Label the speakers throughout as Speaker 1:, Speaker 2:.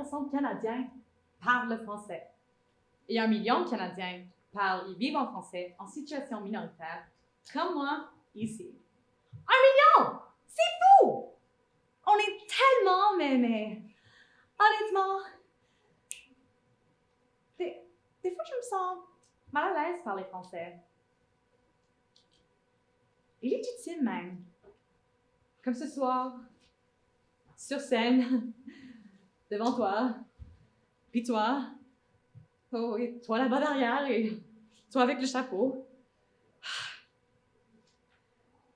Speaker 1: de Canadiens parlent le français. Et 1 million de Canadiens parlent et vivent en français en situation minoritaire, comme moi, ici. 1 million! C'est fou! On est tellement mais honnêtement, des fois je me sens mal à l'aise par les français. Et légitime même. Comme ce soir, sur scène, devant toi, puis toi, oh, et toi là-bas derrière, et toi avec le chapeau.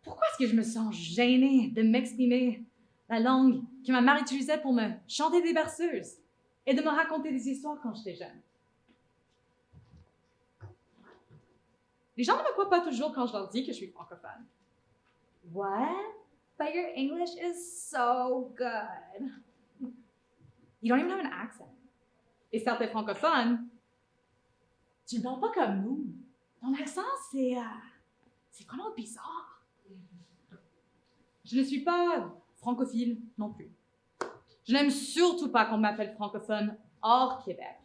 Speaker 1: Pourquoi est-ce que je me sens gênée de m'exprimer la langue que ma mère utilisait pour me chanter des berceuses et de me raconter des histoires quand j'étais jeune? Les gens ne me croient pas toujours quand je leur dis que je suis francophone.
Speaker 2: What? But your English is so good.
Speaker 1: You don't even have an accent. Et certains francophones, tu ne parles pas comme nous. Ton accent, c'est vraiment bizarre. Je ne suis pas francophile non plus. Je n'aime surtout pas qu'on m'appelle francophone hors Québec,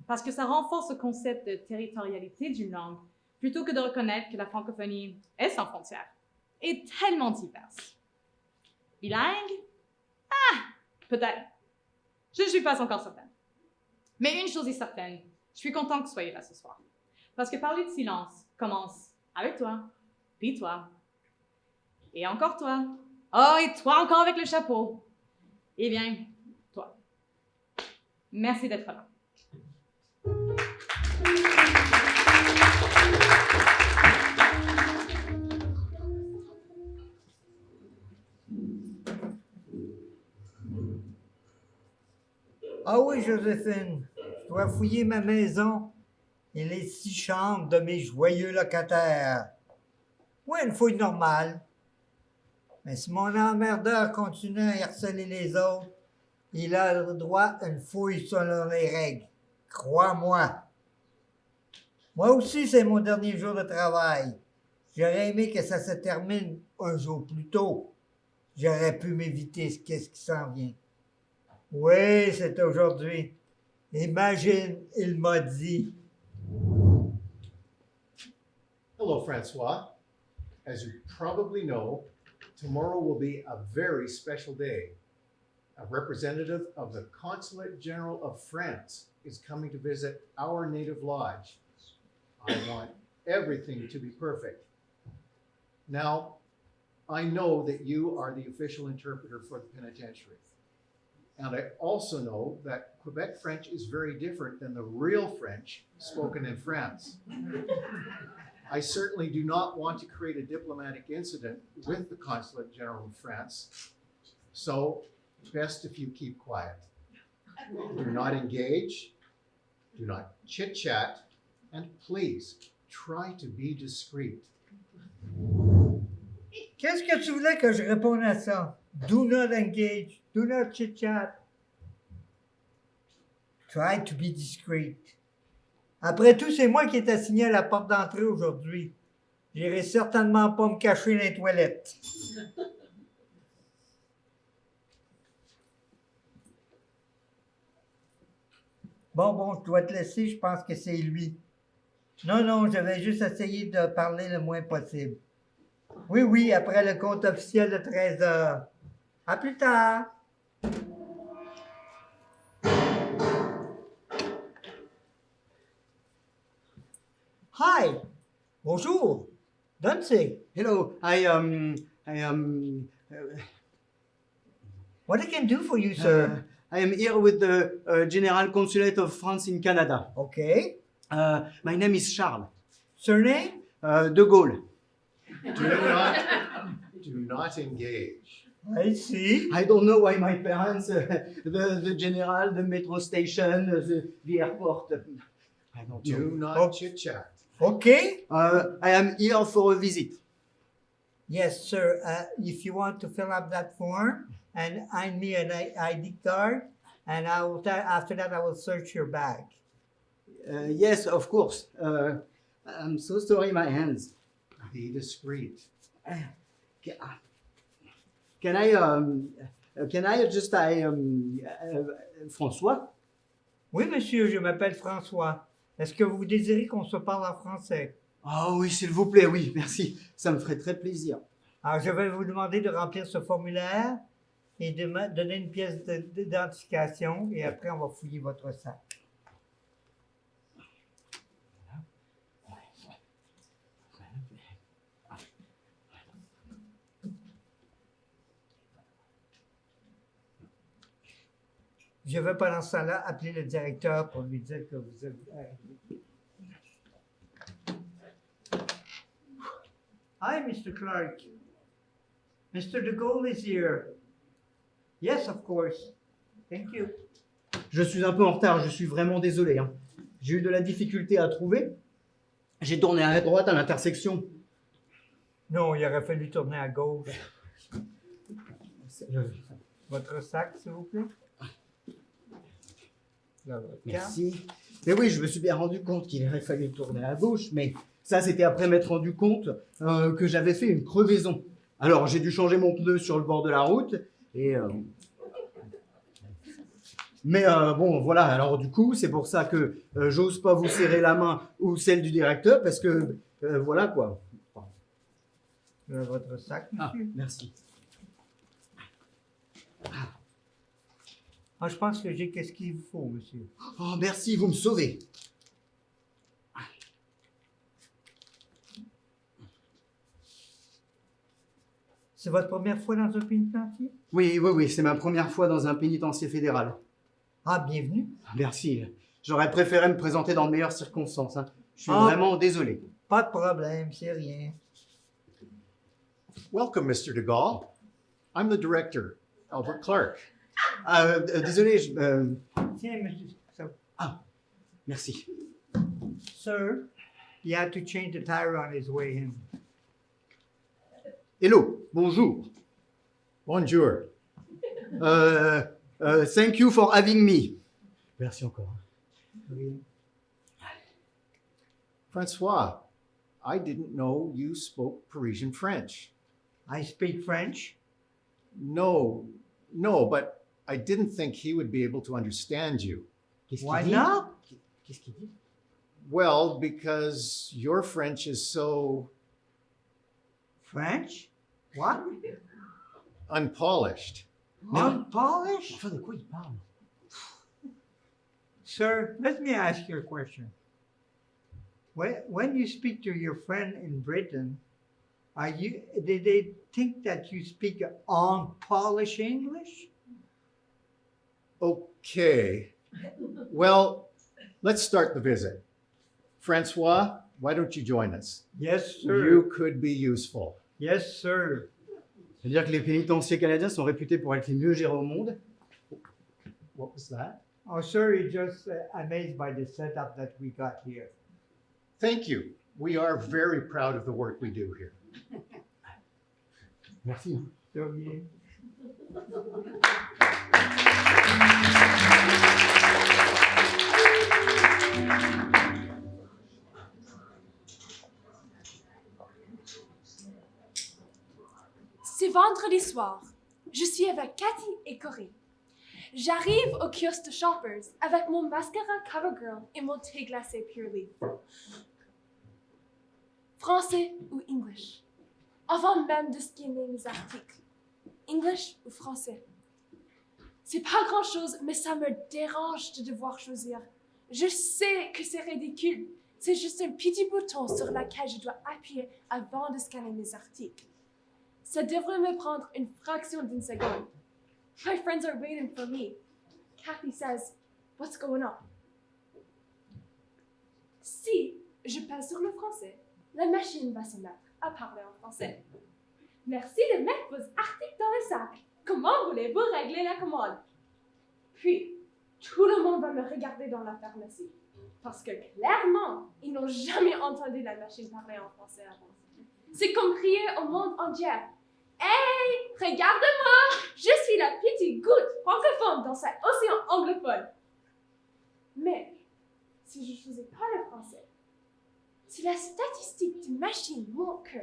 Speaker 1: parce que ça renforce le concept de territorialité d'une langue, plutôt que de reconnaître que la francophonie est sans frontières et tellement diverse. Bilingue? Ah, peut-être. Je ne suis pas encore certaine. Mais une chose est certaine, je suis contente que vous soyez là ce soir. Parce que parler de silence commence avec toi, puis toi, et encore toi. Oh, et toi encore avec le chapeau. Eh bien, toi. Merci d'être là.
Speaker 3: Ah oui, Joséphine, je dois fouiller ma maison et les 6 chambres de mes joyeux locataires. Oui, une fouille normale. Mais si mon emmerdeur continue à harceler les autres, il a le droit à une fouille selon les règles. Crois-moi. Moi aussi, c'est mon dernier jour de travail. J'aurais aimé que ça se termine un jour plus tôt. J'aurais pu m'éviter ce qui s'en vient. Oui, c'est aujourd'hui. Imagine, il m'a dit.
Speaker 4: Hello, Francois. As you probably know, tomorrow will be a very special day. A representative of the Consulate General of France is coming to visit our native lodge. I want everything to be perfect. Now, I know that you are the official interpreter for the penitentiary. And I also know that Quebec French is very different than the real French spoken in France. I certainly do not want to create a diplomatic incident with the Consulate General of France, so best if you keep quiet. Do not engage, do not chit-chat, and please try to be discreet.
Speaker 3: Qu'est-ce que tu voulais que je réponde à ça? Do not engage, do not chit-chat. Try to be discreet. Après tout, c'est moi qui est assigné à la porte d'entrée aujourd'hui. J'irai certainement pas me cacher dans les toilettes. Bon, je dois te laisser, je pense que c'est lui. Non, je vais juste essayer de parler le moins possible. Oui, après le compte officiel de 13 heures. À plus tard. Hi. Bonjour. Danzig.
Speaker 5: Hello, I am.
Speaker 3: What I can do for you, sir?
Speaker 5: I am here with the General Consulate of France in Canada.
Speaker 3: Okay.
Speaker 5: My name is Charles.
Speaker 3: Surname?
Speaker 5: De Gaulle.
Speaker 4: Do not engage.
Speaker 3: I see.
Speaker 5: I don't know why my parents, the general, the metro station, the airport. I don't know.
Speaker 4: Do not chit-chat.
Speaker 3: Okay.
Speaker 5: I am here for a visit.
Speaker 3: Yes, sir. If you want to fill up that form and hand me an ID card, and I will after that I will search your bag.
Speaker 5: Yes, of course. I'm so sorry, my hands.
Speaker 4: Be discreet.
Speaker 5: Can I just François?
Speaker 3: Oui, monsieur, je m'appelle François. Est-ce que vous désirez qu'on se parle en français?
Speaker 5: Ah oui, s'il vous plaît, oui, merci. Ça me ferait très plaisir.
Speaker 3: Alors, je vais vous demander de remplir ce formulaire et de me donner une pièce d'identification et après, on va fouiller votre sac. Je vais pendant ce temps-là appeler le directeur pour lui dire que vous êtes arrivé. Hi, Mr. Clark. Mr. De Gaulle is here. Yes, of course. Thank you.
Speaker 5: Je suis un peu en retard, je suis vraiment désolé, hein. J'ai eu de la difficulté à trouver. J'ai tourné à droite à l'intersection.
Speaker 3: Non, il aurait fallu tourner à gauche. Votre sac, s'il vous plaît. Là, votre carte.
Speaker 5: Merci. Mais oui, je me suis bien rendu compte qu'il aurait fallu tourner à gauche, mais ça, c'était après m'être rendu compte que j'avais fait une crevaison. Alors, j'ai dû changer mon pneu sur le bord de la route, et... Mais bon, voilà, alors du coup, c'est pour ça que j'ose pas vous serrer la main ou celle du directeur, parce que, voilà quoi.
Speaker 3: Là, votre sac,
Speaker 5: Ah,
Speaker 3: monsieur.
Speaker 5: merci.
Speaker 3: Ah, je pense que j'ai qu'est-ce qu'il vous faut, monsieur.
Speaker 5: Oh, merci, vous me sauvez.
Speaker 3: C'est votre première fois dans un pénitencier?
Speaker 5: Oui, oui, oui, c'est ma première fois dans un pénitencier fédéral.
Speaker 3: Ah, bienvenue.
Speaker 5: Merci. J'aurais préféré me présenter dans de meilleures circonstances, hein. Je suis
Speaker 3: Ah.
Speaker 5: vraiment désolé.
Speaker 3: Pas de problème, c'est rien.
Speaker 4: Welcome, Mr. de Gaulle. I'm the director, Albert Clark.
Speaker 5: Désolé,
Speaker 3: Tiens, monsieur.
Speaker 5: merci.
Speaker 3: Sir, he had to change the tire on his way in.
Speaker 5: Hello, bonjour.
Speaker 4: Bonjour.
Speaker 5: Thank you for having me. Merci encore.
Speaker 3: Oui.
Speaker 4: Francois, I didn't know you spoke Parisian French.
Speaker 3: I speak French.
Speaker 4: No, but I didn't think he would be able to understand you.
Speaker 5: Qu'est-ce qu'il
Speaker 3: Why
Speaker 5: dit?
Speaker 3: not?
Speaker 5: Qu'est-ce qu'il dit?
Speaker 4: Well, because your French is so
Speaker 3: French? What?
Speaker 4: unpolished.
Speaker 3: Unpolished?
Speaker 5: Enfin, de quoi il parle?
Speaker 3: Sir, let me ask you a question. When you speak to your friend in Britain, did they think that you speak unpolished English?
Speaker 4: Okay. Well, let's start the visit. Francois, why don't you join us?
Speaker 3: Yes, sir.
Speaker 4: You could be useful.
Speaker 3: Yes, sir.
Speaker 5: C'est-à-dire que les pénitenciers canadiens sont réputés pour être les mieux gérés au monde.
Speaker 4: What was that?
Speaker 3: Oh, sir, you're just amazed by the setup that we got here.
Speaker 4: Thank you. We are very proud of the work we do here.
Speaker 5: Merci.
Speaker 3: So, yeah.
Speaker 6: C'est vendredi soir. Je suis avec Cathy et Corey. J'arrive au kiosque de Shoppers avec mon mascara CoverGirl et mon thé glacé Pure Leaf. Français ou English? Avant même de scanner mes articles. English ou français? C'est pas grand-chose, mais ça me dérange de devoir choisir. Je sais que c'est ridicule. C'est juste un petit bouton sur lequel je dois appuyer avant de scanner mes articles. Ça devrait me prendre une fraction d'une seconde. My friends are waiting for me. Kathy says, "What's going on?" Si je passe sur le français, la machine va se mettre à parler en français. Merci de mettre vos articles dans le sac. Comment voulez-vous régler la commande? Puis, tout le monde va me regarder dans la pharmacie. Parce que clairement, ils n'ont jamais entendu la machine parler en français avant. C'est comme crier au monde entier. Hey, regarde-moi! Je suis la petite goutte francophone dans cet océan anglophone. Mais, si je ne choisis pas le français, si la statistique de machine montre que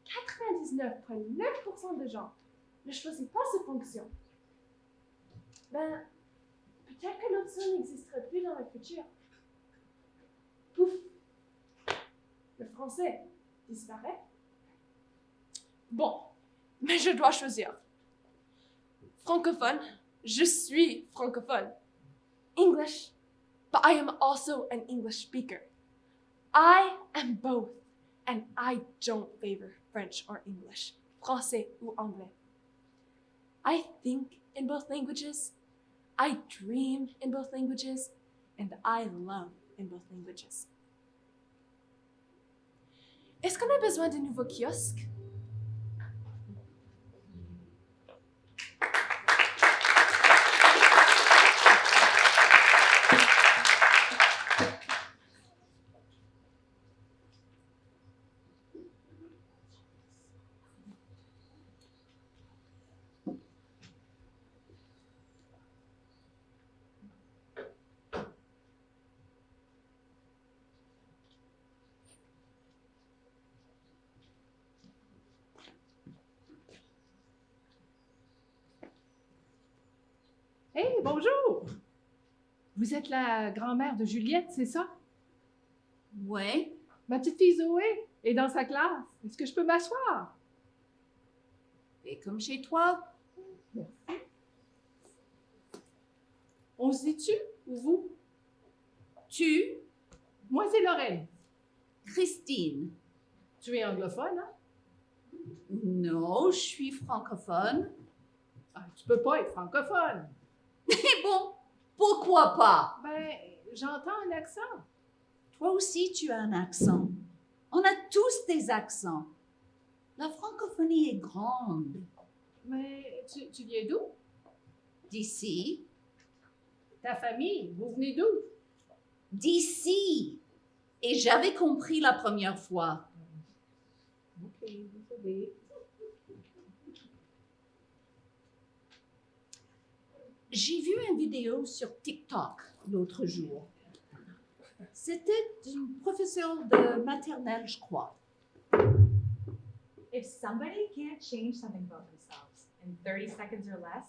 Speaker 6: 99,9% de gens ne choisissent pas cette fonction, ben, Peut-être que notre son n'existerait plus dans le futur. Pouf! Le français disparaît. Bon, mais je dois choisir. Francophone, je suis francophone. English, but I am also an English speaker. I am both, and I don't favor French or English, français ou anglais. I think in both languages, I dream in both languages, and I love in both languages. Est-ce qu'on a besoin de nouveaux kiosques?
Speaker 7: Hey, bonjour! Vous êtes la grand-mère de Juliette, c'est ça?
Speaker 8: Oui,
Speaker 7: Ma petite fille Zoé est dans sa classe. Est-ce que je peux m'asseoir?
Speaker 8: et comme chez toi.
Speaker 7: On se dit tu ou vous?
Speaker 8: Tu,
Speaker 7: Moi, c'est Lorraine.
Speaker 8: Christine.
Speaker 7: Tu es anglophone, hein?
Speaker 8: Non, je suis francophone.
Speaker 7: Ah, tu peux pas être francophone.
Speaker 8: Mais bon, pourquoi pas?
Speaker 7: Ben, j'entends un accent.
Speaker 8: Toi aussi, tu as un accent. On a tous des accents. La francophonie est grande.
Speaker 7: Mais tu viens d'où?
Speaker 8: D'ici,
Speaker 7: Ta famille, vous venez d'où?
Speaker 8: d'ici. Et j'avais compris la première fois.
Speaker 7: Ok, désolée.
Speaker 8: J'ai vu une vidéo sur TikTok l'autre jour. C'était d'une professeure de maternelle, je crois.
Speaker 2: If somebody can't change something about themselves in 30 seconds or less,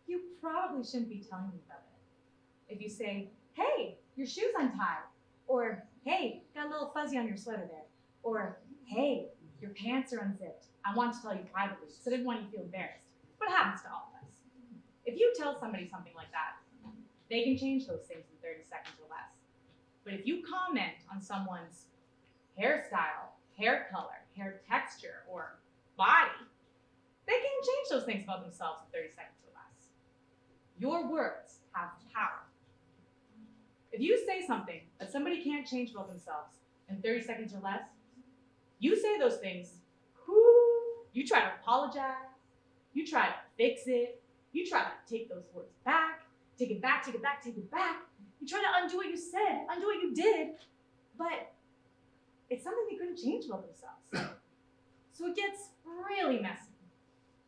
Speaker 2: you probably shouldn't be telling them about it. If you say, hey, your shoe's untied, or hey, got a little fuzzy on your sweater there, or hey, your pants are unzipped, I want to tell you privately because I didn't want you to feel embarrassed. But it happens to all of us. If you tell somebody something like that, they can change those things in 30 seconds or less. But if you comment on someone's hairstyle, hair color, hair texture, or body, they can change those things about themselves in 30 seconds or less. Your words have power. If you say something that somebody can't change about themselves in 30 seconds or less, you say those things, you try to apologize, you try to fix it, you try to take those words back, take it back, take it back, take it back. You try to undo what you said, undo what you did, but it's something they couldn't change about themselves. So it gets really messy.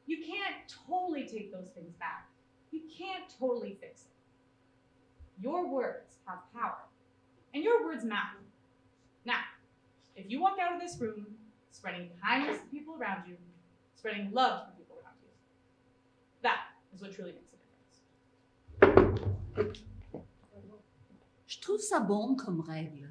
Speaker 2: You can't totally take those things back. You can't totally fix it. Your words have power, and your words matter. Now, if you walk out of this room spreading kindness to people around you, spreading love to the people around you, that is what truly makes a difference.
Speaker 8: Je trouve ça bon comme règle.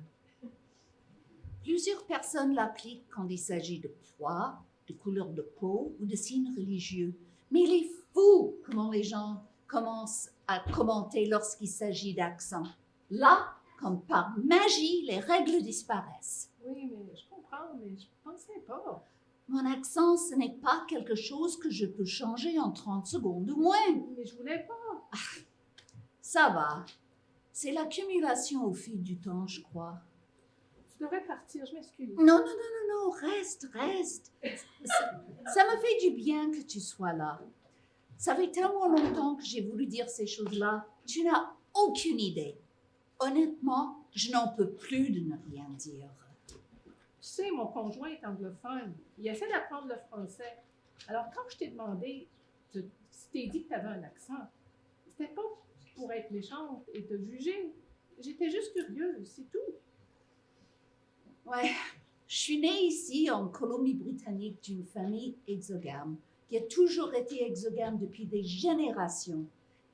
Speaker 8: Plusieurs personnes l'appliquent quand il s'agit de poids, de couleur de peau ou de signes religieux. Mais il est fou comment les gens commencent à commenter lorsqu'il s'agit d'accent. Là, comme par magie, les règles disparaissent.
Speaker 7: Oui, mais je comprends, mais je pensais pas.
Speaker 8: Mon accent, ce n'est pas quelque chose que je peux changer en 30 secondes ou moins.
Speaker 7: Mais je voulais pas.
Speaker 8: Ça va. C'est l'accumulation au fil du temps, je crois.
Speaker 7: Je devrais partir, je m'excuse.
Speaker 8: Non, reste. Ça me fait du bien que tu sois là. Ça fait tellement longtemps que j'ai voulu dire ces choses-là. Tu n'as aucune idée. Honnêtement, je n'en peux plus de ne rien dire.
Speaker 7: Tu sais, mon conjoint est anglophone. Il essaie d'apprendre le français. Alors, quand je t'ai demandé, si t'es dit que tu avais un accent, c'était pas pour être méchante et te juger. J'étais juste curieuse, c'est tout.
Speaker 8: Ouais, je suis née ici en Colombie-Britannique d'une famille exogame qui a toujours été exogame depuis des générations.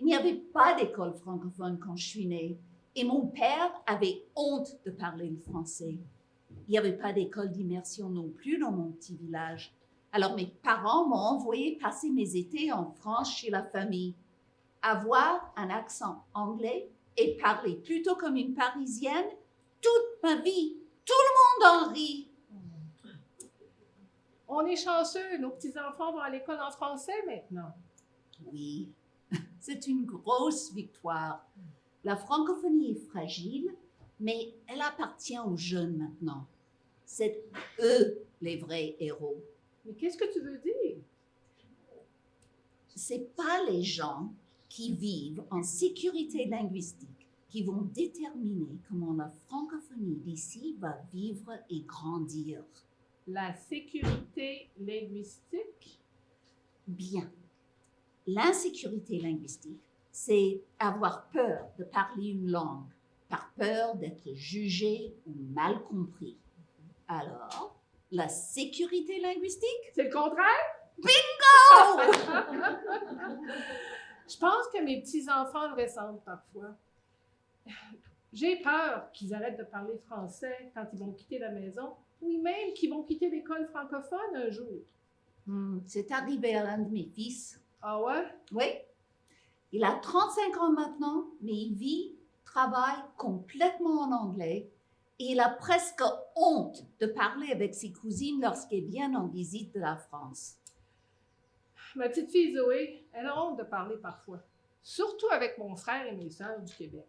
Speaker 8: Il n'y avait pas d'école francophone quand je suis née et mon père avait honte de parler le français. Il n'y avait pas d'école d'immersion non plus dans mon petit village. Alors mes parents m'ont envoyé passer mes étés en France chez la famille. Avoir un accent anglais et parler plutôt comme une Parisienne toute ma vie. Tout le monde en rit.
Speaker 7: On est chanceux, nos petits-enfants vont à l'école en français maintenant.
Speaker 8: Oui, c'est une grosse victoire. La francophonie est fragile, mais elle appartient aux jeunes maintenant. C'est eux les vrais héros.
Speaker 7: Mais qu'est-ce que tu veux dire?
Speaker 8: C'est pas les gens qui vivent en sécurité linguistique qui vont déterminer comment la francophonie d'ici va vivre et grandir.
Speaker 7: La sécurité linguistique?
Speaker 8: Bien. L'insécurité linguistique, c'est avoir peur de parler une langue, par peur d'être jugé ou mal compris. Alors, la sécurité linguistique?
Speaker 7: C'est le contraire?
Speaker 8: Bingo!
Speaker 7: Je pense que mes petits-enfants le ressentent parfois. J'ai peur qu'ils arrêtent de parler français quand ils vont quitter la maison, ou même qu'ils vont quitter l'école francophone un jour.
Speaker 8: C'est arrivé à l'un de mes fils.
Speaker 7: Ah ouais?
Speaker 8: Oui. Il a 35 ans maintenant, mais il vit, travaille complètement en anglais et il a presque honte de parler avec ses cousines lorsqu'elles viennent en visite de la France.
Speaker 7: Ma petite fille Zoé, elle a honte de parler parfois, surtout avec mon frère et mes sœurs du Québec.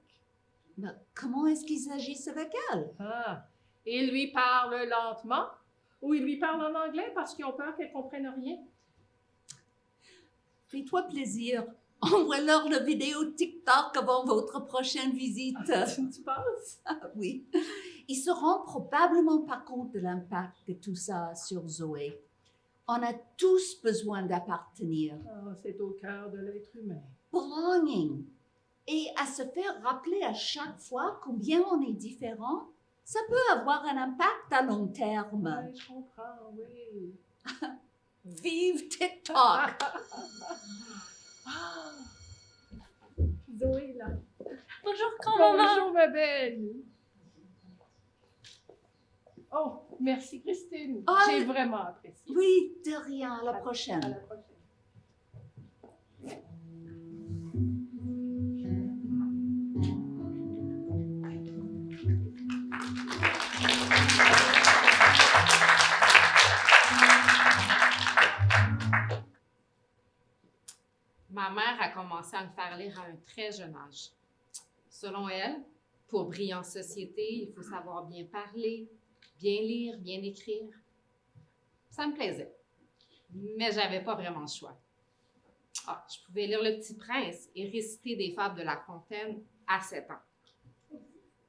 Speaker 8: Mais comment est-ce qu'ils agissent avec elle?
Speaker 7: Ah, ils lui parlent lentement ou ils lui parlent en anglais parce qu'ils ont peur qu'elle ne comprenne rien.
Speaker 8: Fais-toi plaisir. Envoie-leur la vidéo TikTok avant votre prochaine visite.
Speaker 7: Tu penses?
Speaker 8: Ah oui. Ils se rendent probablement pas compte de l'impact que tout ça a sur Zoé. On a tous besoin d'appartenir.
Speaker 7: Ah, c'est au cœur de l'être humain.
Speaker 8: Belonging. Et à se faire rappeler à chaque fois combien on est différent, ça peut avoir un impact à long terme.
Speaker 7: Oui, je comprends, oui.
Speaker 8: Vive TikTok!
Speaker 7: Zoé, là.
Speaker 6: Bonjour, grand-maman.
Speaker 7: Bonjour, ma belle. Oh, merci, Christine.
Speaker 8: Ah,
Speaker 7: J'ai vraiment apprécié.
Speaker 8: Oui, de rien, à la
Speaker 7: À
Speaker 8: prochaine.
Speaker 7: la prochaine.
Speaker 9: Ma mère a commencé à me faire lire à un très jeune âge. Selon elle, pour briller en société, il faut savoir bien parler, bien lire, bien écrire. Ça me plaisait, mais j'avais pas vraiment le choix. Ah, je pouvais lire Le Petit Prince et réciter des fables de La Fontaine à 7 ans.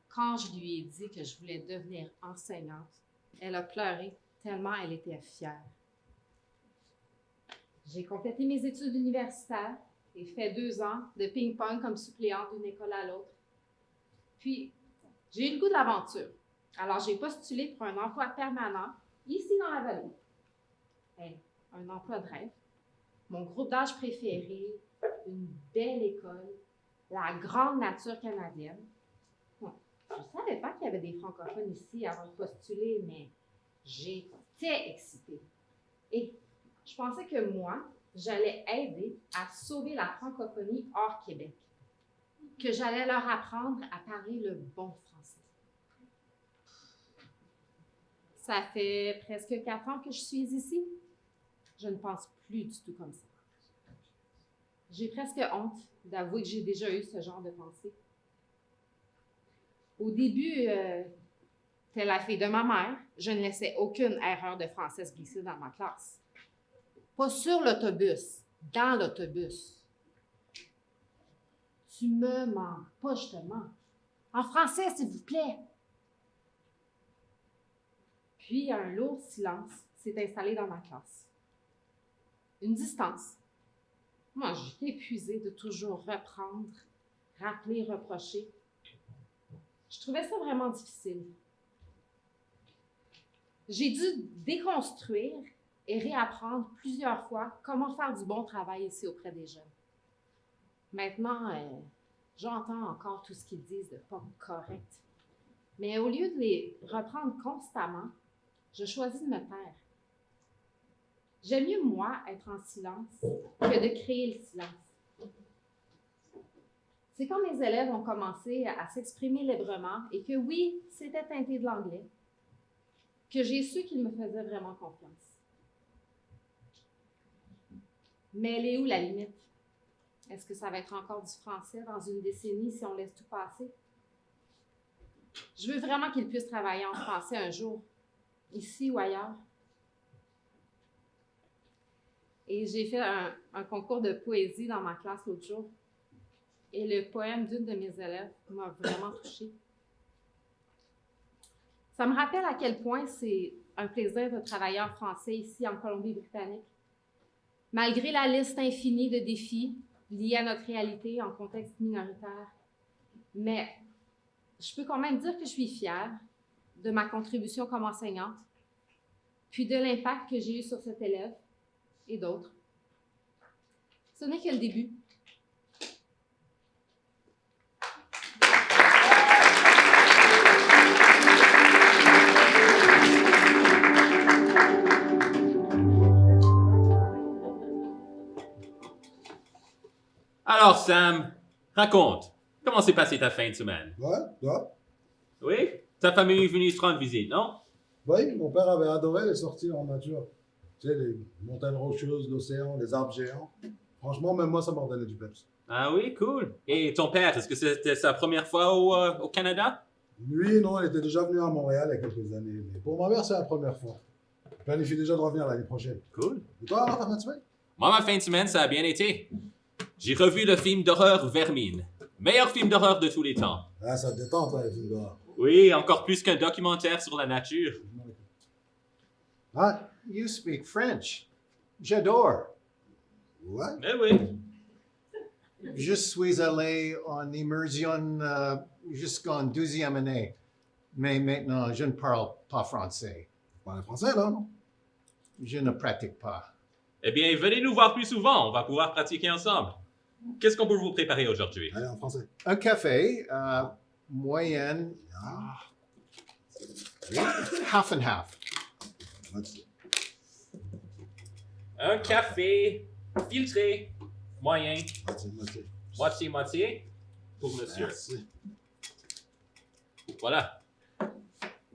Speaker 9: Quand je lui ai dit que je voulais devenir enseignante, elle a pleuré tellement elle était fière. J'ai complété mes études universitaires et fait 2 ans de ping-pong comme suppléante d'une école à l'autre. Puis, j'ai eu le goût de l'aventure. Alors, j'ai postulé pour un emploi permanent ici dans la vallée. Hey, un emploi de rêve. Mon groupe d'âge préféré, une belle école, la grande nature canadienne. Bon, je ne savais pas qu'il y avait des francophones ici avant de postuler, mais j'étais excitée. Et je pensais que moi, j'allais aider à sauver la francophonie hors Québec, que j'allais leur apprendre à parler le bon français. Ça fait presque 4 ans que je suis ici. Je ne pense plus du tout comme ça. J'ai presque honte d'avouer que j'ai déjà eu ce genre de pensée. Au début, telle la fille de ma mère, je ne laissais aucune erreur de français se glisser dans ma classe. Pas sur l'autobus, dans l'autobus. Tu me mens, pas je te mens. En français, s'il vous plaît. Puis, un lourd silence s'est installé dans ma classe. Une distance. Moi, j'étais épuisée de toujours reprendre, rappeler, reprocher. Je trouvais ça vraiment difficile. J'ai dû déconstruire et réapprendre plusieurs fois comment faire du bon travail ici auprès des jeunes. Maintenant, j'entends encore tout ce qu'ils disent de pas correct. Mais au lieu de les reprendre constamment, je choisis de me taire. J'aime mieux, moi, être en silence que de créer le silence. C'est quand mes élèves ont commencé à s'exprimer librement et que oui, c'était teinté de l'anglais, que j'ai su qu'ils me faisaient vraiment confiance. Mais elle est où la limite? Est-ce que ça va être encore du français dans une décennie si on laisse tout passer? Je veux vraiment qu'ils puissent travailler en français un jour, ici ou ailleurs. Et j'ai fait un concours de poésie dans ma classe l'autre jour. Et le poème d'une de mes élèves m'a vraiment touchée. Ça me rappelle à quel point c'est un plaisir de travailler en français ici en Colombie-Britannique. Malgré la liste infinie de défis liés à notre réalité en contexte minoritaire. Mais je peux quand même dire que je suis fière de ma contribution comme enseignante, puis de l'impact que j'ai eu sur cet élève et d'autres. Ce n'est que le début.
Speaker 10: Alors, Sam, raconte. Comment s'est passée ta fin de semaine?
Speaker 11: Ouais, toi?
Speaker 10: Oui? Ta famille est venue te rendre visite, non?
Speaker 11: Oui, mon père avait adoré les sorties en nature. Tu sais, les montagnes rocheuses, l'océan, les arbres géants. Franchement, même moi, ça m'a donné du peps.
Speaker 10: Ah oui, cool. Et ton père, est-ce que c'était sa première fois au Canada?
Speaker 11: Lui, non, il était déjà venu à Montréal il y a quelques années. Mais pour ma mère, c'est la première fois. Je planifie déjà de revenir l'année prochaine.
Speaker 10: Cool.
Speaker 11: Et toi, alors, ta fin de semaine?
Speaker 10: Moi, ma fin de semaine, ça a bien été. J'ai revu le film d'horreur Vermine. Meilleur film d'horreur de tous les temps.
Speaker 11: Ah, ça te détend, toi, les films d'horreur.
Speaker 10: Oui, encore plus qu'un documentaire sur la nature.
Speaker 11: Ah,
Speaker 4: You speak French. J'adore.
Speaker 11: ouais?
Speaker 10: Eh oui.
Speaker 4: Je suis allé en immersion jusqu'en 12e année. Mais maintenant, je ne parle pas français.
Speaker 11: Tu parles français, là, non?
Speaker 4: Je ne pratique pas.
Speaker 10: Eh bien, venez nous voir plus souvent. On va pouvoir pratiquer ensemble. Qu'est-ce qu'on peut vous préparer aujourd'hui?
Speaker 11: Allez, en français.
Speaker 4: Un café, moyenne, half and half.
Speaker 11: Moitié.
Speaker 10: Un café filtré, moyen,
Speaker 11: Moitié.
Speaker 10: moitié-moitié, pour monsieur.
Speaker 11: Merci.
Speaker 10: Voilà.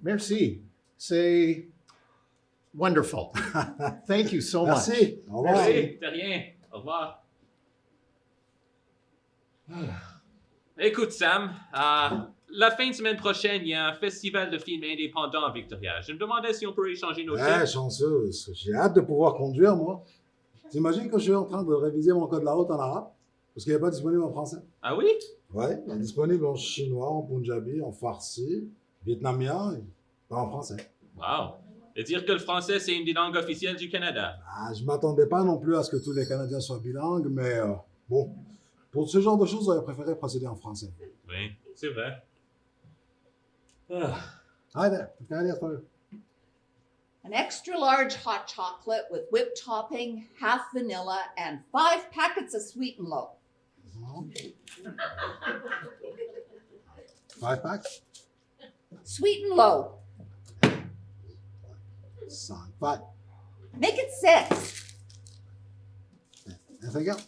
Speaker 4: Merci. C'est wonderful. Thank you so much.
Speaker 11: Merci. Au revoir.
Speaker 10: Merci, de rien. Au revoir. Écoute, Sam, la fin de semaine prochaine, il y a un festival de films indépendants à Victoria. Je me demandais si on pourrait échanger nos
Speaker 11: Ouais,
Speaker 10: films.
Speaker 11: chanceuse. J'ai hâte de pouvoir conduire, moi. T'imagines que je suis en train de réviser mon code de la route en arabe? Parce qu'il n'est pas disponible en français.
Speaker 10: Ah oui?
Speaker 11: Ouais, il est disponible en chinois, en punjabi, en farsi, vietnamien, et pas en français.
Speaker 10: Wow. Et dire que le français, c'est une des langues officielles du Canada.
Speaker 11: Ah, je m'attendais pas non plus à ce que tous les Canadiens soient bilingues, mais bon, pour ce genre de choses, j'aurais préféré procéder en français.
Speaker 10: Oui, c'est vrai.
Speaker 11: Allez, allez, à toi.
Speaker 8: An extra large hot chocolate with whipped topping, half vanilla, and 5 packets of Sweet and Low.
Speaker 11: 5 packs?
Speaker 8: Sweet and Low.
Speaker 11: 5 packs.
Speaker 8: Make it 6.
Speaker 11: Anything else?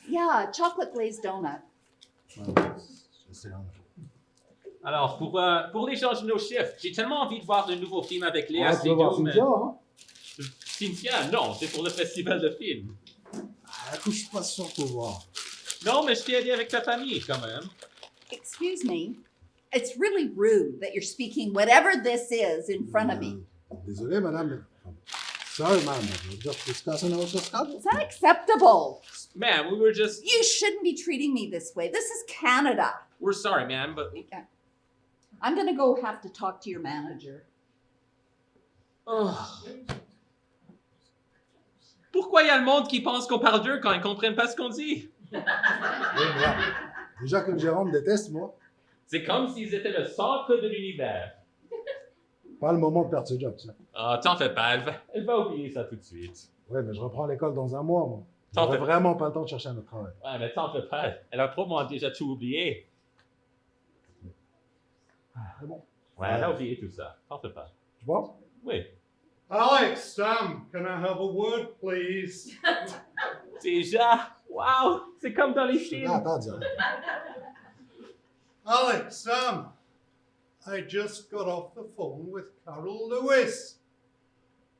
Speaker 8: Yeah, a chocolate glazed donut.
Speaker 10: Alors, pour l'échange de nos chiffres, j'ai tellement envie de voir de nouveaux films avec Léa
Speaker 11: Ah, tu veux voir
Speaker 10: Seydoux,
Speaker 11: Cynthia, hein?
Speaker 10: Cynthia, non, c'est pour le festival de films.
Speaker 11: Ah, écoute, je suis pas sûr de voir.
Speaker 10: Non, mais je t'ai aidé avec ta famille, quand même.
Speaker 8: Excuse me. It's really rude that you're speaking whatever this is in front of me.
Speaker 11: Désolé, madame. Mais... Sorry, madam. We're just discussing our schedule.
Speaker 8: It's unacceptable.
Speaker 10: Ma'am, we were just...
Speaker 8: You shouldn't be treating me this way. This is Canada.
Speaker 10: We're sorry, ma'am, but...
Speaker 8: I'm going to go have to talk to your manager.
Speaker 10: Oh. Pourquoi il y a le monde qui pense qu'on parle d'eux quand ils comprennent pas ce qu'on dit?
Speaker 11: Oui, mais là, déjà que le gérant me déteste, moi.
Speaker 10: C'est comme s'ils étaient le centre de l'univers.
Speaker 11: Pas le moment de perdre ce job, ça.
Speaker 10: Ah, t'en fais pas, elle va oublier ça tout de suite.
Speaker 11: Ouais, mais je reprends l'école dans un mois, moi. On n'aurait vraiment pas le temps de chercher un autre travail.
Speaker 10: Ouais, mais t'en fais pas. Elle a probablement déjà tout oublié.
Speaker 11: C'est bon.
Speaker 10: Ouais, elle a oublié tout ça. T'en fais pas.
Speaker 11: Tu vois?
Speaker 10: Oui.
Speaker 12: Alex, Sam, can I have a word, please?
Speaker 10: Déjà? Wow! C'est comme dans les films.
Speaker 11: Attends, dis rien.
Speaker 12: Alex, Sam, I just got off the phone with Carol Lewis.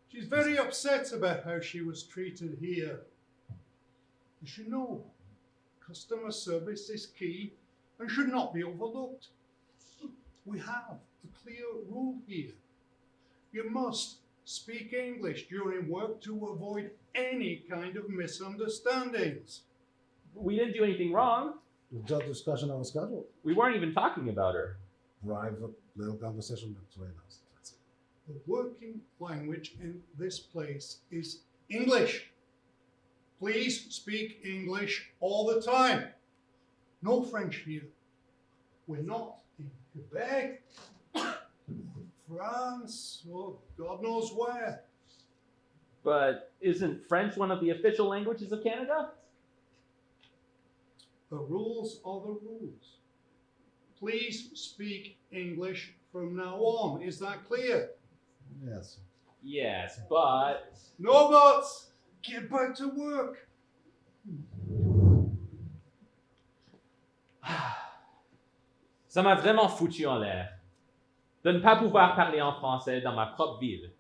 Speaker 12: She's very upset about how she was treated here. You should know, customer service is key and should not be overlooked. We have a clear rule here. You must speak English during work to avoid any kind of misunderstandings.
Speaker 10: We didn't do anything wrong.
Speaker 11: The job discussion on the schedule.
Speaker 10: We weren't even talking about her.
Speaker 11: Private little conversation between us. That's it.
Speaker 12: The working language in this place is English. Please speak English all the time. No French here. We're not in Quebec, France, or God knows where.
Speaker 10: But isn't French one of the official languages of Canada?
Speaker 12: The rules are the rules. Please speak English from now on. Is that clear?
Speaker 11: Yes.
Speaker 10: Yes, but...
Speaker 12: No buts! Get back to work!
Speaker 10: Ça m'a vraiment foutu en l'air de ne pas pouvoir parler en français dans ma propre ville,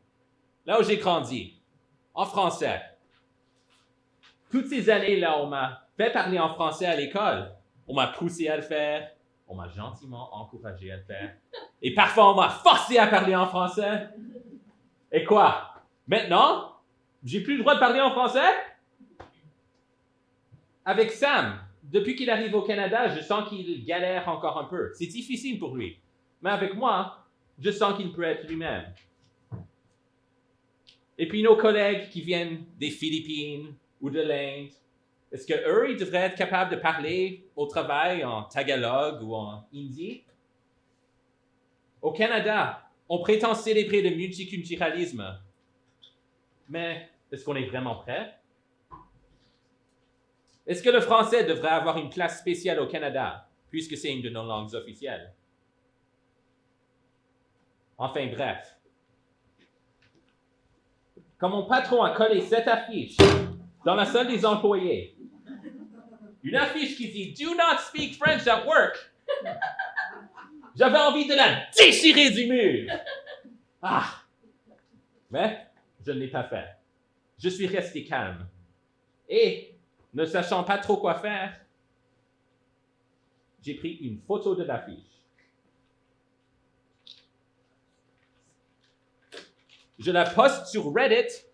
Speaker 10: là où j'ai grandi, en français. Toutes ces années-là, on m'a fait parler en français à l'école. On m'a poussé à le faire, on m'a gentiment encouragé à le faire, et parfois on m'a forcé à parler en français. Et quoi? Maintenant, j'ai plus le droit de parler en français? Avec Sam, depuis qu'il arrive au Canada, je sens qu'il galère encore un peu. C'est difficile pour lui. Mais avec moi, je sens qu'il peut être lui-même. Et puis nos collègues qui viennent des Philippines ou de l'Inde, est-ce qu'eux, ils devraient être capables de parler au travail en tagalog ou en hindi? Au Canada, on prétend célébrer le multiculturalisme. Mais est-ce qu'on est vraiment prêt? Est-ce que le français devrait avoir une place spéciale au Canada, puisque c'est une de nos langues officielles? Enfin bref. Quand mon patron a collé cette affiche dans la salle des employés, une affiche qui dit « Do not speak French at work », j'avais envie de la déchirer du mur. Ah! Mais je ne l'ai pas fait. Je suis resté calme. Et, ne sachant pas trop quoi faire, j'ai pris une photo de l'affiche. Je la poste sur Reddit,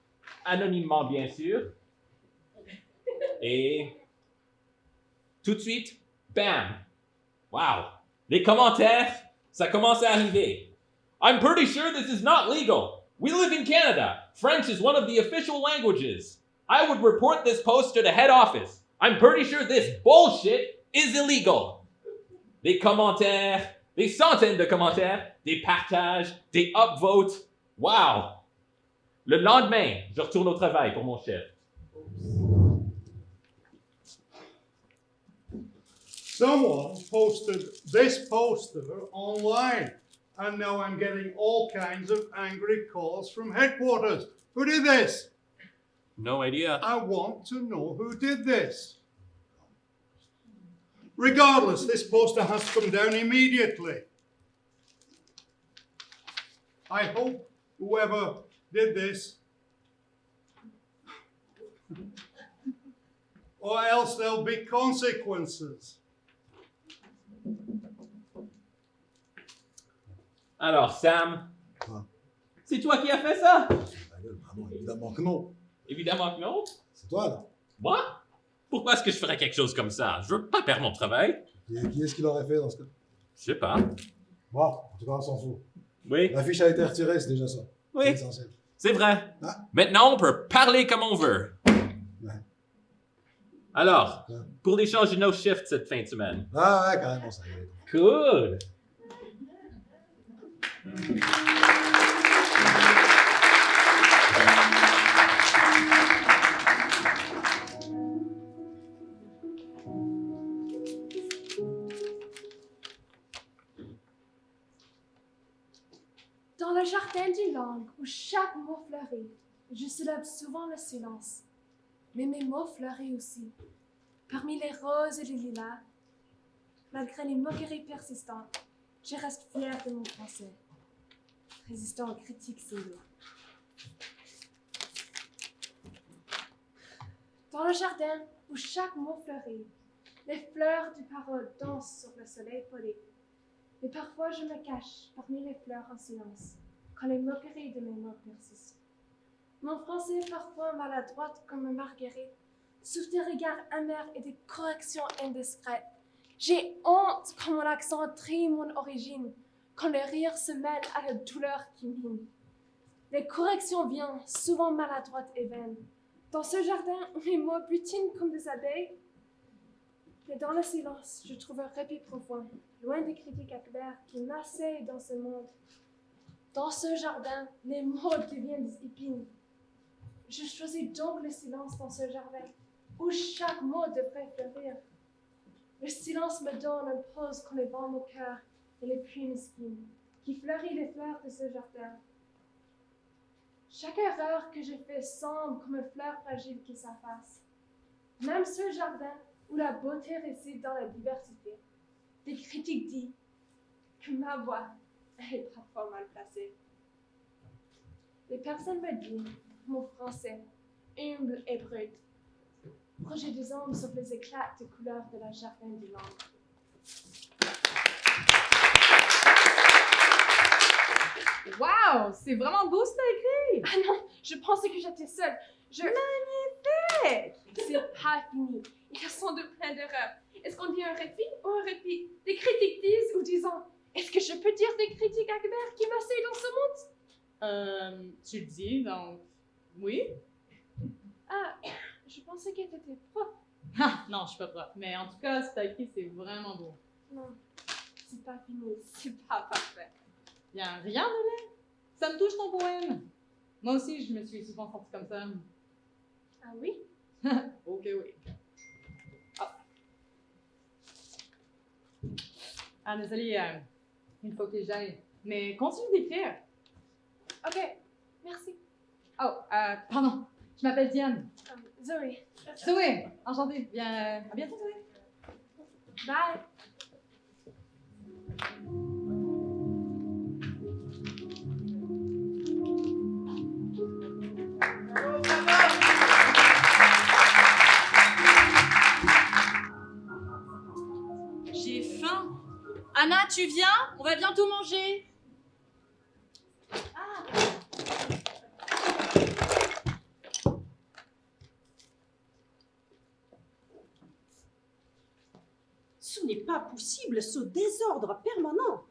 Speaker 10: anonymement bien sûr. Et tout de suite, bam! Wow! Les commentaires, ça commence à arriver. I'm pretty sure this is not legal. We live in Canada. French is one of the official languages. I would report this post to the head office. I'm pretty sure this bullshit is illegal. Des commentaires, des centaines de commentaires, des partages, des upvotes. Wow! Le lendemain, je retourne au travail pour mon chef.
Speaker 12: Someone posted this poster online, and now I'm getting all kinds of angry calls from headquarters. Who did this?
Speaker 10: No idea.
Speaker 12: I want to know who did this. Regardless, this poster has to come down immediately. I hope whoever did this, or else there'll be consequences.
Speaker 10: Alors, Sam,
Speaker 11: Ah.
Speaker 10: c'est toi qui as fait ça?
Speaker 11: Non, évidemment que non.
Speaker 10: Évidemment que non.
Speaker 11: C'est toi, là.
Speaker 10: Moi? Pourquoi est-ce que je ferais quelque chose comme ça? Je veux pas perdre mon travail.
Speaker 11: Et qui est-ce qui l'aurait fait dans ce cas?
Speaker 10: Je sais pas.
Speaker 11: Bon, en tout cas, on s'en fout.
Speaker 10: Oui.
Speaker 11: L'affiche a été retirée, c'est déjà ça. C'est
Speaker 10: Oui.
Speaker 11: essentiel.
Speaker 10: C'est vrai.
Speaker 11: Ah.
Speaker 10: Maintenant, on peut parler comme on veut.
Speaker 11: Ouais.
Speaker 10: Alors,
Speaker 11: Ouais.
Speaker 10: pour l'échange de nos shifts cette fin de semaine.
Speaker 11: Ah ouais, carrément, ça y est.
Speaker 10: Cool.
Speaker 6: Dans le jardin d'une langue où chaque mot fleurit, je célèbre souvent le silence. Mais mes mots fleurissent aussi. Parmi les roses et les lilas, malgré les moqueries persistantes, je reste fière de mon français. Résistant aux critiques sans doute. Dans le jardin où chaque mot fleurit, les fleurs du parole dansent sur le soleil poli. Mais parfois je me cache parmi les fleurs en silence, quand les moqueries de mes mots persistent. Mon français est parfois maladroite comme une marguerite, sous des regards amers et des corrections indiscrètes. J'ai honte quand mon accent trahit mon origine, quand le rire se mêle à la douleur qui mine. Les corrections viennent, souvent maladroites et vaines. Dans ce jardin où mes mots butinent comme des abeilles, mais dans le silence, je trouve un répit profond, loin des critiques accabères qui m'assaillent dans ce monde. Dans ce jardin, les mots deviennent des épines. Je choisis donc le silence dans ce jardin, où chaque mot devrait fleurir. Le silence me donne une pause quand les vents mon cœur et les pluies mesquines, qui fleurit les fleurs de ce jardin. Chaque erreur que je fais semble comme une fleur fragile qui s'efface. Même ce jardin où la beauté réside dans la diversité. Des critiques disent que ma voix est parfois mal placée. Les personnes me disent mon français, humble et brut, projet des ombres sur les éclats de couleurs de la jardin du langue.
Speaker 1: Wow, c'est vraiment beau ce que t'as écrit!
Speaker 6: Ah non, je pensais que j'étais seule.
Speaker 1: Magnifique!
Speaker 6: C'est pas fini. Il y a sans doute plein d'erreurs. Est-ce qu'on dit un répit ou un répit? Des critiques disent ou disons, est-ce que je peux dire des critiques accabères qui m'asseyent dans ce monde?
Speaker 1: Tu le dis, donc oui.
Speaker 6: Ah, je pensais que t'étais prof.
Speaker 1: Ah, non, je suis pas prof, mais en tout cas, ce que t'as écrit, c'est vraiment beau.
Speaker 6: Non, c'est pas fini, c'est pas parfait.
Speaker 1: Y a rien de laid. Ça me touche ton poème. Moi aussi, je me suis souvent sentie comme ça.
Speaker 6: Ah oui?
Speaker 1: Ok, oui. Ah, désolée, il faut que j'aille. Mais continue d'écrire.
Speaker 6: Ok, merci.
Speaker 1: Oh, pardon, je m'appelle Diane.
Speaker 6: Zoé.
Speaker 1: Zoé, enchantée. Bien, à bientôt, Zoé.
Speaker 6: Bye.
Speaker 13: J'ai faim. Anna, tu viens? On va bientôt manger.
Speaker 14: Ce n'est pas possible, ce désordre permanent.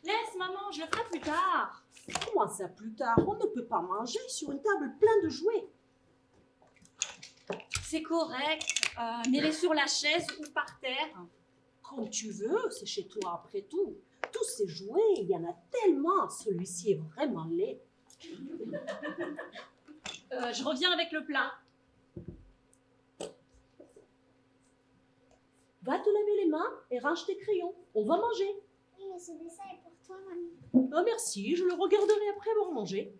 Speaker 13: Laisse, maman, je le ferai plus tard.
Speaker 14: Comment ça plus tard? On ne peut pas manger sur une table pleine de jouets.
Speaker 13: C'est correct. Mets-les sur la chaise ou par terre.
Speaker 14: Comme tu veux, c'est chez toi après tout. Tous ces jouets, il y en a tellement. Celui-ci est vraiment laid.
Speaker 13: Je reviens avec le plat.
Speaker 14: Va te laver les mains et range tes crayons. On va manger.
Speaker 15: Oui, mais ce dessin est pour toi, mamie.
Speaker 14: Oh, merci, je le regarderai après avoir mangé.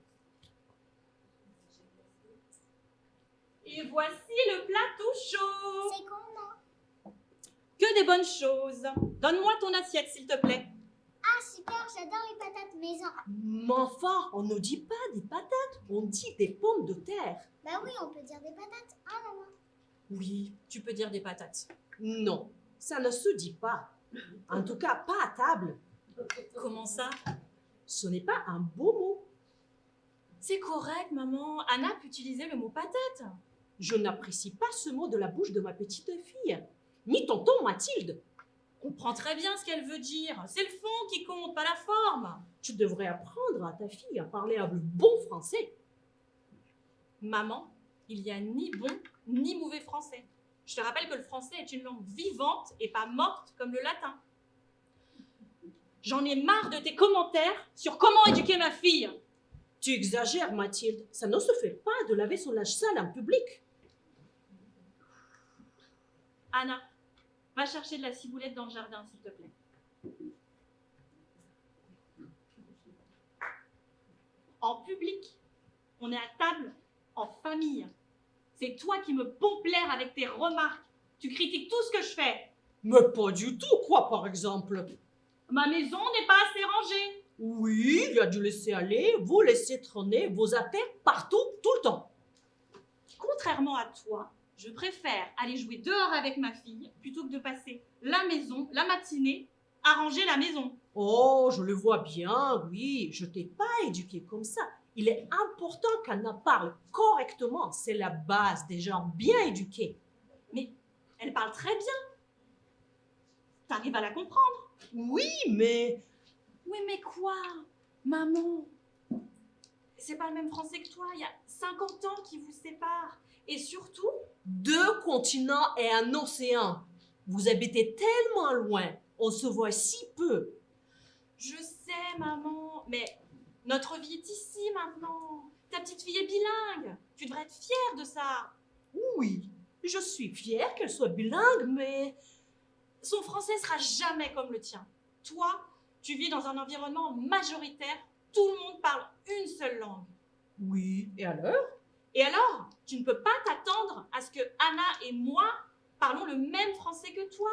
Speaker 13: Et voici le plat tout chaud.
Speaker 15: C'est qu'on a.
Speaker 13: Que des bonnes choses. Donne-moi ton assiette, s'il te plaît.
Speaker 15: Ah, super, j'adore les patates maison.
Speaker 14: Mais enfin, on ne dit pas des patates, on dit des pommes de terre.
Speaker 15: Bah oui, on peut dire des patates, hein, maman?
Speaker 13: Oui, tu peux dire des patates.
Speaker 14: Non, ça ne se dit pas. En tout cas, pas à table.
Speaker 13: Comment ça?
Speaker 14: Ce n'est pas un beau mot.
Speaker 13: C'est correct, maman. Anna peut utiliser le mot patate.
Speaker 14: Je n'apprécie pas ce mot de la bouche de ma petite fille, ni tonton Mathilde.
Speaker 13: On comprend très bien ce qu'elle veut dire. C'est le fond qui compte, pas la forme.
Speaker 14: Tu devrais apprendre à ta fille à parler un bon français.
Speaker 13: Maman, il n'y a ni bon ni mauvais français. Je te rappelle que le français est une langue vivante et pas morte comme le latin. J'en ai marre de tes commentaires sur comment éduquer ma fille.
Speaker 14: Tu exagères, Mathilde. Ça ne se fait pas de laver son linge sale en public.
Speaker 13: Anna, va chercher de la ciboulette dans le jardin, s'il te plaît. public. On est à table, en famille. C'est toi qui me pompes l'air avec tes remarques. Tu critiques tout ce que je fais.
Speaker 14: Mais pas du tout, quoi, par exemple?
Speaker 13: Ma maison n'est pas assez rangée.
Speaker 14: Oui, il y a du laisser aller, vous laissez traîner vos affaires partout, tout le temps.
Speaker 13: Contrairement à toi, je préfère aller jouer dehors avec ma fille plutôt que de passer la maison, la matinée, à ranger la maison.
Speaker 14: Oh, je le vois bien, oui, je t'ai pas éduqué comme ça. Il est important qu'Anna parle correctement, c'est la base des gens bien éduqués.
Speaker 13: Mais elle parle très bien. T'arrives à la comprendre?
Speaker 14: Oui, mais...
Speaker 13: Oui, mais quoi? Maman, c'est pas le même français que toi, il y a 50 ans qui vous séparent. Et surtout...
Speaker 14: 2 continents et un océan. Vous habitez tellement loin, on se voit si peu.
Speaker 13: Je sais, maman, mais notre vie est ici maintenant. Ta petite fille est bilingue. Tu devrais être fière de ça.
Speaker 14: Oui, je suis fière qu'elle soit bilingue, mais...
Speaker 13: Son français sera jamais comme le tien. Toi, tu vis dans un environnement majoritaire. Tout le monde parle une seule langue.
Speaker 14: Oui, et alors?
Speaker 13: Et alors, tu ne peux pas t'attendre à ce que Anna et moi parlons le même français que toi.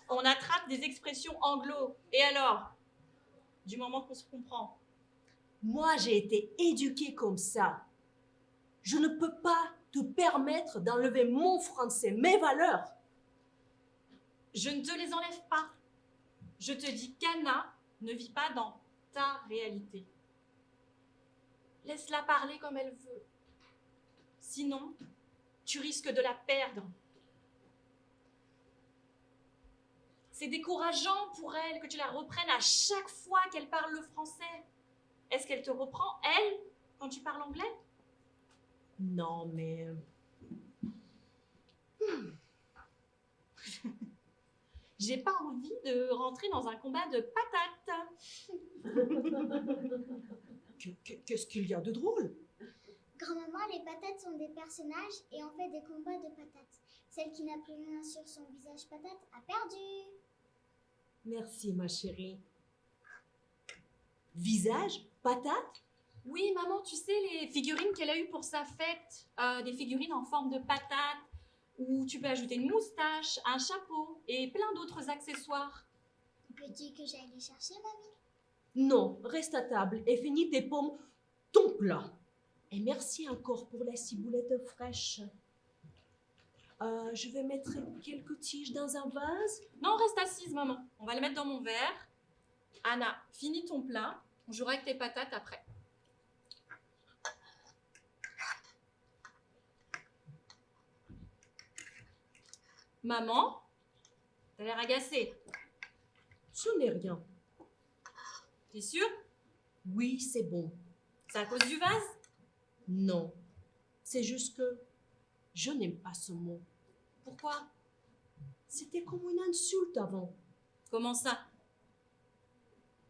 Speaker 13: On attrape des expressions anglo. Et alors? Du moment qu'on se comprend.
Speaker 14: Moi, j'ai été éduquée comme ça. Je ne peux pas te permettre d'enlever mon français, mes valeurs.
Speaker 13: Je ne te les enlève pas. Je te dis qu'Anna ne vit pas dans ta réalité. Laisse-la parler comme elle veut. Sinon, tu risques de la perdre. C'est décourageant pour elle que tu la reprennes à chaque fois qu'elle parle le français. Est-ce qu'elle te reprend, elle, quand tu parles anglais?
Speaker 14: Non, mais...
Speaker 13: J'ai pas envie de rentrer dans un combat de patates.
Speaker 14: Qu'est-ce qu'il y a de drôle?
Speaker 15: Grand-maman, les patates sont des personnages et on fait des combats de patates. Celle qui n'a plus rien sur son visage patate a perdu.
Speaker 14: Merci, ma chérie. Visage? Patate?
Speaker 13: Oui, maman, tu sais, les figurines qu'elle a eues pour sa fête, des figurines en forme de patate, où tu peux ajouter une moustache, un chapeau et plein d'autres accessoires.
Speaker 15: Veux-tu que j'aille les chercher, mamie?
Speaker 14: Non, reste à table et finis tes pommes, ton plat. Et merci encore pour la ciboulette fraîche. Je vais mettre quelques tiges dans un vase.
Speaker 13: Non, reste assise, maman. On va les mettre dans mon verre. Anna, finis ton plat. On jouera avec tes patates après. Maman, t'as l'air agacée.
Speaker 14: Ce n'est rien.
Speaker 13: T'es sûre?
Speaker 14: Oui, c'est bon.
Speaker 13: C'est à cause du vase?
Speaker 14: Non. C'est juste que je n'aime pas ce mot.
Speaker 13: Pourquoi?
Speaker 14: C'était comme une insulte avant.
Speaker 13: Comment ça?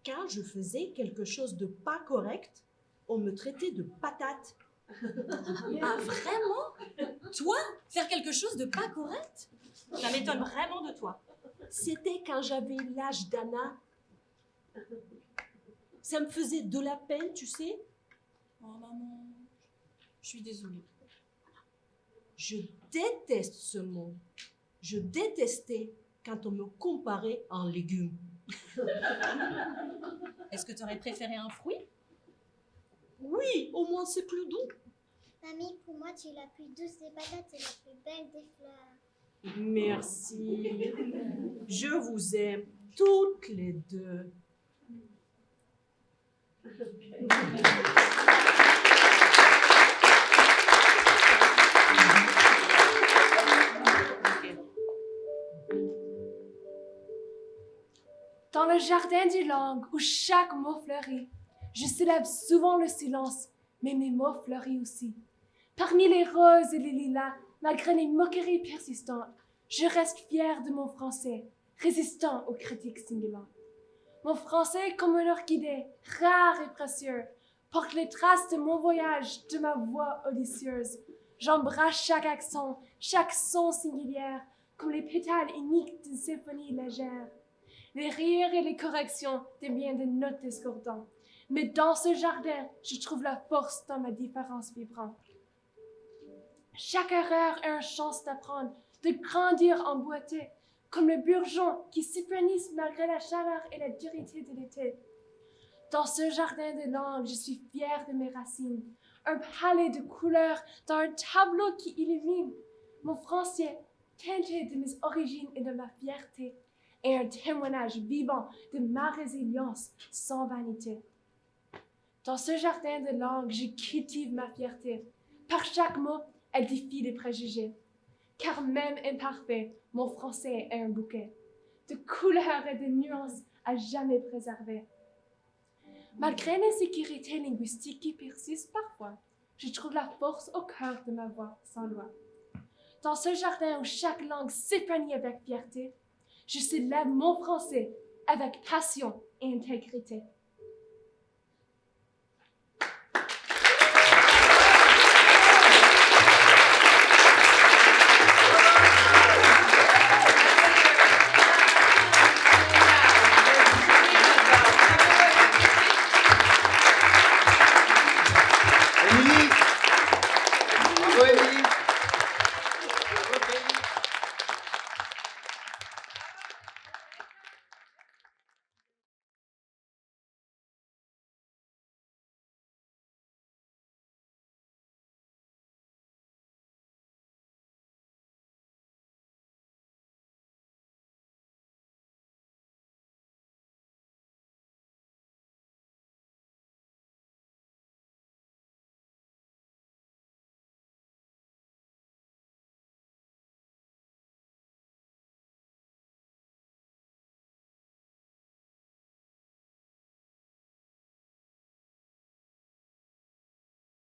Speaker 14: Quand je faisais quelque chose de pas correct, on me traitait de patate.
Speaker 13: Ah, vraiment? Toi, faire quelque chose de pas correct? Ça m'étonne vraiment de toi.
Speaker 14: C'était quand j'avais l'âge d'Anna. Ça me faisait de la peine, tu sais.
Speaker 13: Oh maman, je suis désolée.
Speaker 14: Je déteste ce mot. Je détestais quand on me comparait en légumes.
Speaker 13: Est-ce que tu aurais préféré un fruit?
Speaker 14: Oui, au moins c'est plus doux.
Speaker 15: Mamie, pour moi, tu es la plus douce des patates et la plus belle des fleurs.
Speaker 14: Merci. Je vous aime toutes les deux.
Speaker 6: Dans le jardin des langues où chaque mot fleurit, je célèbre souvent le silence, mais mes mots fleurissent aussi. Parmi les roses et les lilas, malgré les moqueries persistantes, je reste fière de mon français, résistant aux critiques singulantes. Mon français, comme une orchidée, rare et précieux, porte les traces de mon voyage, de ma voix odysseuse. J'embrasse chaque accent, chaque son singulier, comme les pétales uniques d'une symphonie légère. Les rires et les corrections deviennent des notes discordantes. Mais dans ce jardin, je trouve la force dans ma différence vibrante. Chaque erreur est une chance d'apprendre, de grandir en beauté, comme le bourgeon qui s'épanouit malgré la chaleur et la dureté de l'été. Dans ce jardin de langue, je suis fière de mes racines, un palais de couleurs dans un tableau qui illumine mon français, teinté de mes origines et de ma fierté, et un témoignage vivant de ma résilience sans vanité. Dans ce jardin de langue, je cultive ma fierté. Par chaque mot, elle défie les préjugés. Car même imparfait, mon français est un bouquet de couleurs et de nuances à jamais préserver. Malgré l'insécurité linguistique qui persiste parfois, je trouve la force au cœur de ma voix sans loi. Dans ce jardin où chaque langue s'épanouit avec fierté, je célèbre mon français avec passion et intégrité.